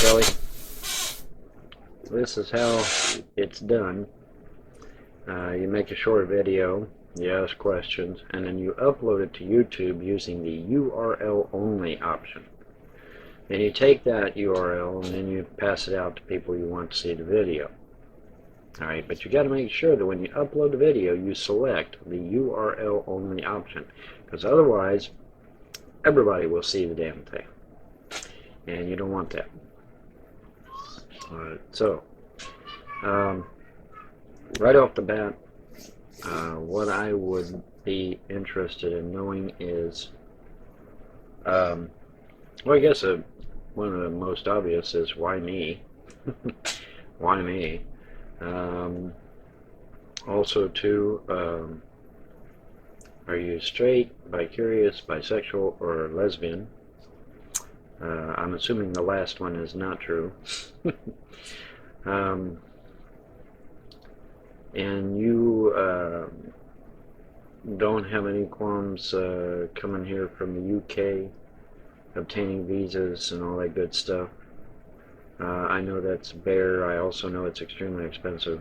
Kelly, this is how it's done. You make a short video, you ask questions, and then you upload it to YouTube using the URL only option. And you take that URL and then you pass it out to people you want to see the video. Alright, but you got to make sure that when you upload the video, you select the URL only option, because otherwise, everybody will see the damn thing. And you don't want that. Alright, so, right off the bat, what I would be interested in knowing is, well, I guess one of the most obvious is why me? Why me? Also, too, are you straight, bi-curious, bisexual, or lesbian? I'm assuming the last one is not true. And you don't have any qualms coming here from the UK, obtaining visas and all that good stuff. I know that's bare. I also know it's extremely expensive.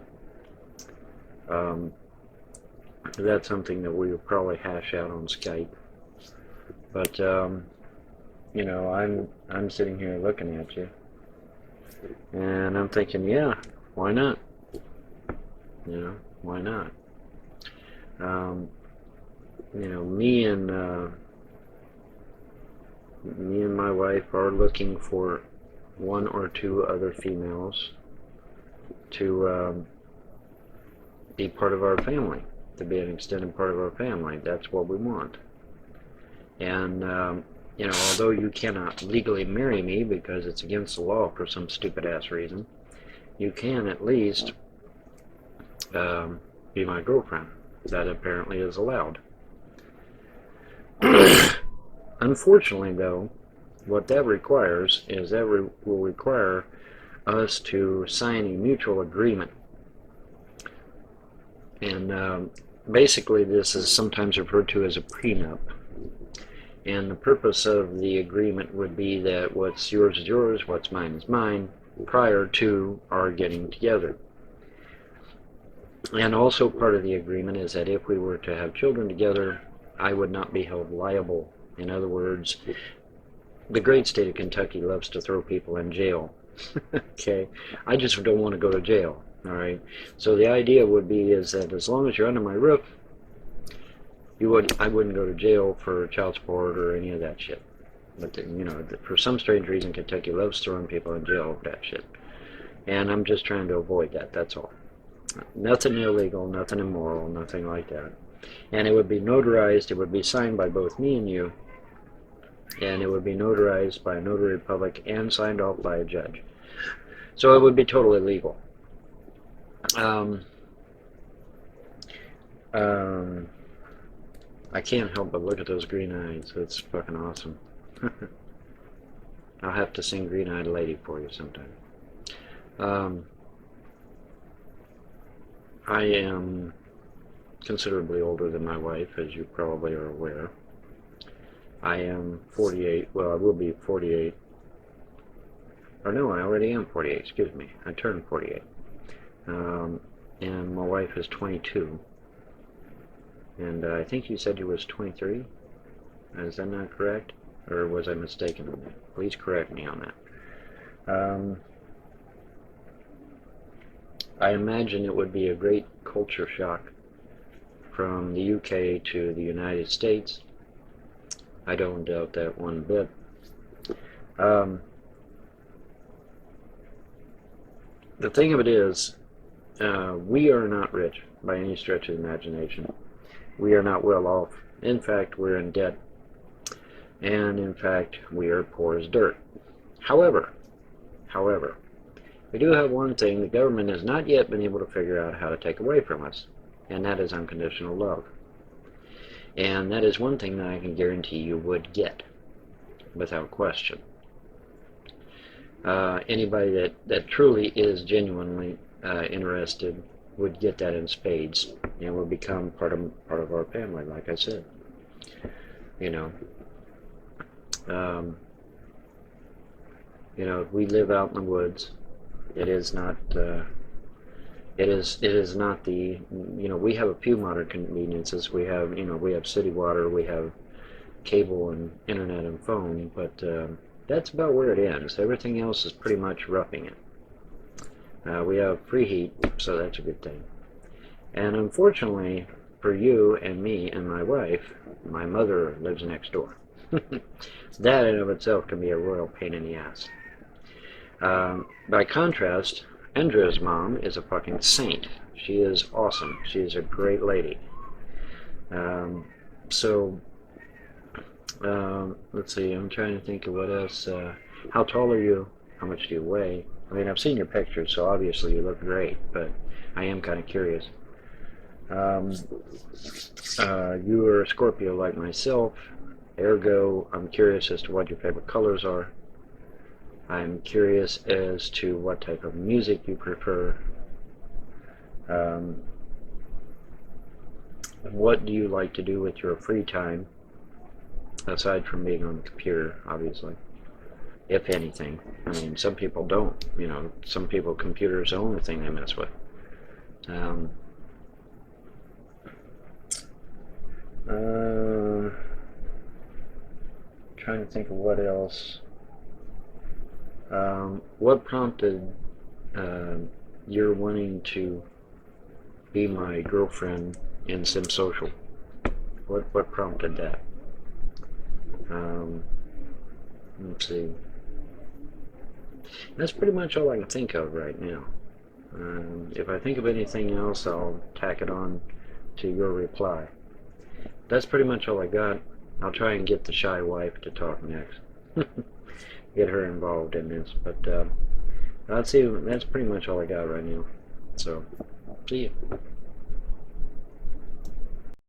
That's something that we will probably hash out on Skype. But you know, I'm sitting here looking at you, and I'm thinking, yeah, why not? You know, why not? You know, me and my wife are looking for one or two other females to be part of our family, to be an extended part of our family. That's what we want. And you know, although you cannot legally marry me because it's against the law for some stupid ass reason, you can at least be my girlfriend. That apparently is allowed. Unfortunately, though, what that requires is that will require us to sign a mutual agreement. And basically, this is sometimes referred to as a prenup. And the purpose of the agreement would be that what's yours is yours, what's mine is mine, prior to our getting together. And also part of the agreement is that if we were to have children together, I would not be held liable. In other words, the great state of Kentucky loves to throw people in jail. Okay, I just don't want to go to jail. All right. So the idea would be is that as long as you're under my roof, I wouldn't go to jail for child support or any of that shit. But you know, for some strange reason, Kentucky loves throwing people in jail over that shit, and I'm just trying to avoid that. That's all. Nothing illegal, nothing immoral, nothing like that. And it would be notarized. It would be signed by both me and you, and it would be notarized by a notary public and signed off by a judge. So it would be totally legal. I can't help but look at those green eyes. It's fucking awesome. I'll have to sing Green Eyed Lady for you sometime. I am considerably older than my wife, as you probably are aware. I am 48. Well, I will be 48. Or no, I already am 48. Excuse me. I turned 48. And my wife is 22. And I think you said you was 23. Is that not correct? Or was I mistaken on that? Please correct me on that. I imagine it would be a great culture shock from the UK to the United States. I don't doubt that one bit. The thing of it is, we are not rich by any stretch of the imagination. We are not well off. In fact, we're in debt. And in fact, we are poor as dirt. However, we do have one thing the government has not yet been able to figure out how to take away from us, and that is unconditional love. And that is one thing that I can guarantee you would get, without question. Anybody that truly is genuinely interested would get that in spades, and will become part of our family, like I said. You know. You know, we live out in the woods. It is not. It is not the. You know, we have a few modern conveniences. We have, you know, we have city water. We have cable and internet and phone, but that's about where it ends. Everything else is pretty much roughing it. We have free heat, so that's a good thing. And unfortunately for you and me and my wife, my mother lives next door. That in of itself can be a royal pain in the ass. By contrast, Andrea's mom is a fucking saint. She is awesome. She is a great lady. Um, so, let's see, I'm trying to think of what else. How tall are you? How much do you weigh? I mean, I've seen your pictures, so obviously you look great, but I am kind of curious. Um, you are a Scorpio like myself, ergo, I'm curious as to what your favorite colors are. I'm curious as to what type of music you prefer. Um, what do you like to do with your free time, aside from being on the computer, obviously, if anything. I mean, some people don't. You know, some people, computers the only thing they mess with. Um, trying to think of what else. What prompted your wanting to be my girlfriend in SimSocial? What prompted that? Um, let's see. That's pretty much all I can think of right now. If I think of anything else, I'll tack it on to your reply. That's pretty much all I got. I'll try and get the shy wife to talk next. Get her involved in this, but that's pretty much all I got right now. So, see you.